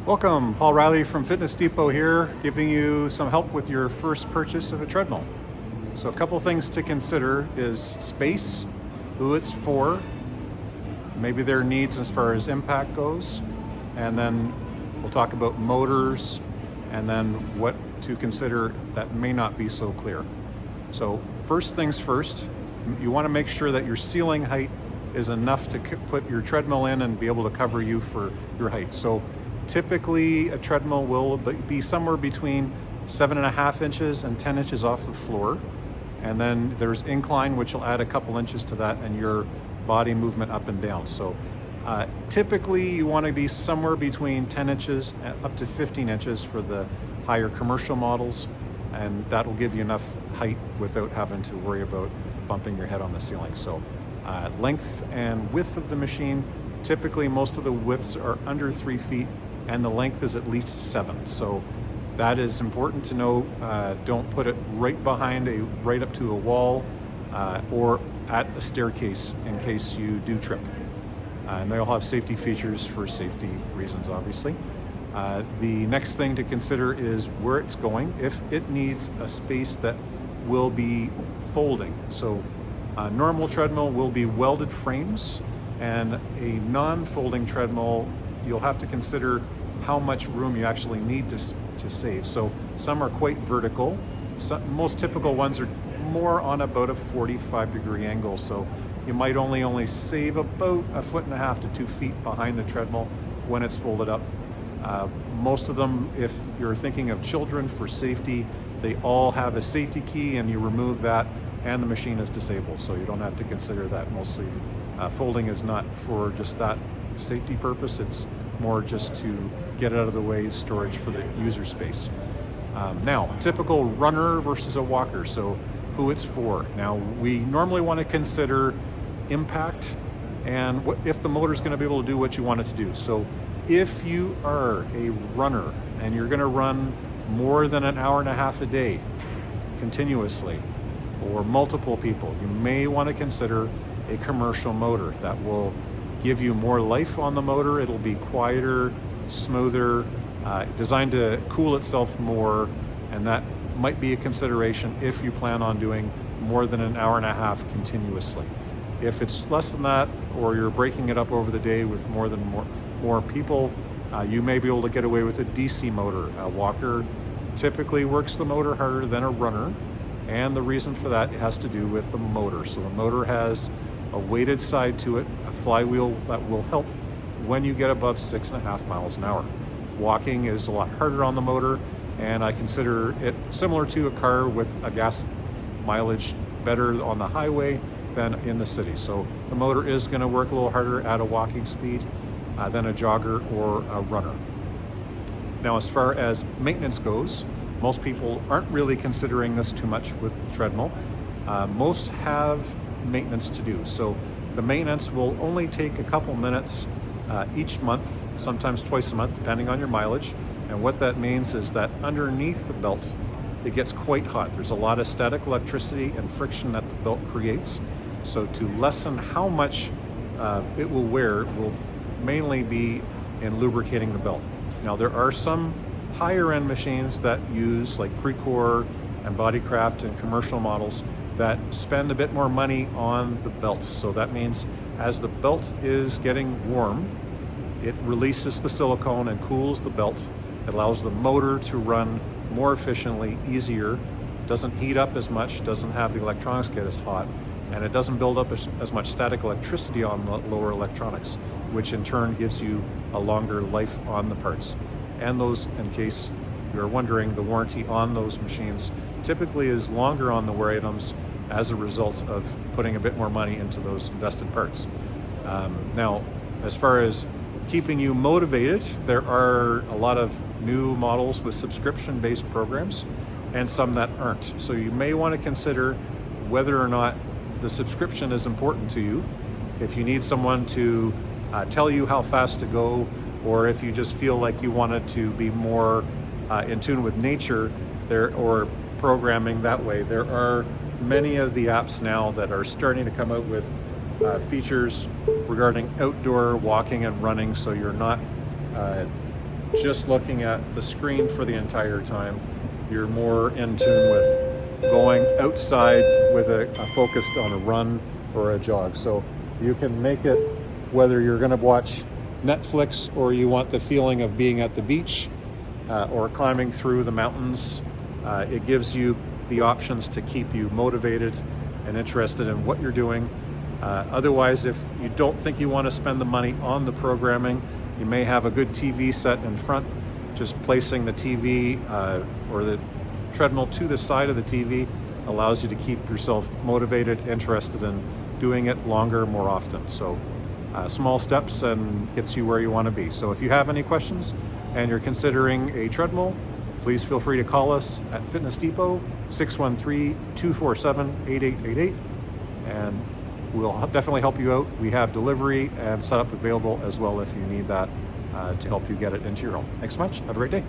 Welcome, Paul Riley from Fitness Depot here, giving you some help with your first purchase of a treadmill. So a couple things to consider is space, who it's for, maybe their needs as far as impact goes, and then we'll talk about motors and then what to consider that may not be so clear. So first things first, you want to make sure that your ceiling height is enough to put your treadmill in and be able to cover you for your height. So typically a treadmill will be somewhere between 7.5 inches and 10 inches off the floor. And then there's incline, which will add a couple inches to that, and your body movement up and down. So typically you want to be somewhere between 10 inches up to 15 inches for the higher commercial models. And that will give you enough height without having to worry about bumping your head on the ceiling. So length and width of the machine, typically most of the widths are under 3 feet and the length is at least 7. So that is important to know. Don't put it right behind right up to a wall or at a staircase in case you do trip. And they'll have safety features for safety reasons, obviously. The next thing to consider is where it's going. If it needs a space that will be folding. So a normal treadmill will be welded frames, and a non-folding treadmill, you'll have to consider how much room you actually need to save. So some are quite vertical. Most typical ones are more on about a 45-degree angle. So you might only save about 1.5 to 2 feet behind the treadmill when it's folded up. Most of them, if you're thinking of children for safety, they all have a safety key and you remove that and the machine is disabled. So you don't have to consider that. Mostly folding is not for just that safety purpose. It's more just to get it out of the way, storage for the user space. Now, typical runner versus a walker. So who it's for. Now, we normally want to consider impact and if the motor is going to be able to do what you want it to do. So if you are a runner and you're going to run more than an hour and a half a day continuously, or multiple people, you may want to consider a commercial motor that will give you more life on the motor. It'll be quieter, smoother, designed to cool itself more, and that might be a consideration if you plan on doing more than an hour and a half continuously. If it's less than that, or you're breaking it up over the day with more people, you may be able to get away with a DC motor. A walker typically works the motor harder than a runner, and the reason for that has to do with the motor. So the motor has a weighted side to it, a flywheel that will help when you get above 6.5 miles an hour. Walking is a lot harder on the motor, and I consider it similar to a car with a gas mileage better on the highway than in the city. So the motor is going to work a little harder at a walking speed than a jogger or a runner. Now, as far as maintenance goes, most people aren't really considering this too much with the treadmill. Most have maintenance to do. So the maintenance will only take a couple minutes each month, sometimes twice a month, depending on your mileage. And what that means is that underneath the belt, it gets quite hot. There's a lot of static electricity and friction that the belt creates. So to lessen how much it will wear will mainly be in lubricating the belt. Now, there are some higher end machines that use like Precor and Bodycraft and commercial models that spend a bit more money on the belts. So that means as the belt is getting warm, it releases the silicone and cools the belt. It allows the motor to run more efficiently, easier, doesn't heat up as much, doesn't have the electronics get as hot, and it doesn't build up as much static electricity on the lower electronics, which in turn gives you a longer life on the parts. And those, in case you're wondering, the warranty on those machines typically is longer on the wear items as a result of putting a bit more money into those invested parts. Now, as far as keeping you motivated, there are a lot of new models with subscription-based programs and some that aren't. So you may want to consider whether or not the subscription is important to you. If you need someone to tell you how fast to go, or if you just feel like you wanted to be more in tune with nature or programming that way, there are many of the apps now that are starting to come out with features regarding outdoor walking and running, so you're not just looking at the screen for the entire time. You're more in tune with going outside with a focused on a run or a jog. So you can make it whether you're going to watch Netflix or you want the feeling of being at the beach or climbing through the mountains. It gives you the options to keep you motivated and interested in what you're doing. Otherwise, if you don't think you want to spend the money on the programming, you may have a good TV set in front. Just placing the TV or the treadmill to the side of the TV allows you to keep yourself motivated, interested in doing it longer, more often. So small steps and gets you where you want to be. So if you have any questions and you're considering a treadmill, please feel free to call us at Fitness Depot, 613-247-8888, and we'll definitely help you out. We have delivery and setup available as well if you need that to help you get it into your home. Thanks so much. Have a great day.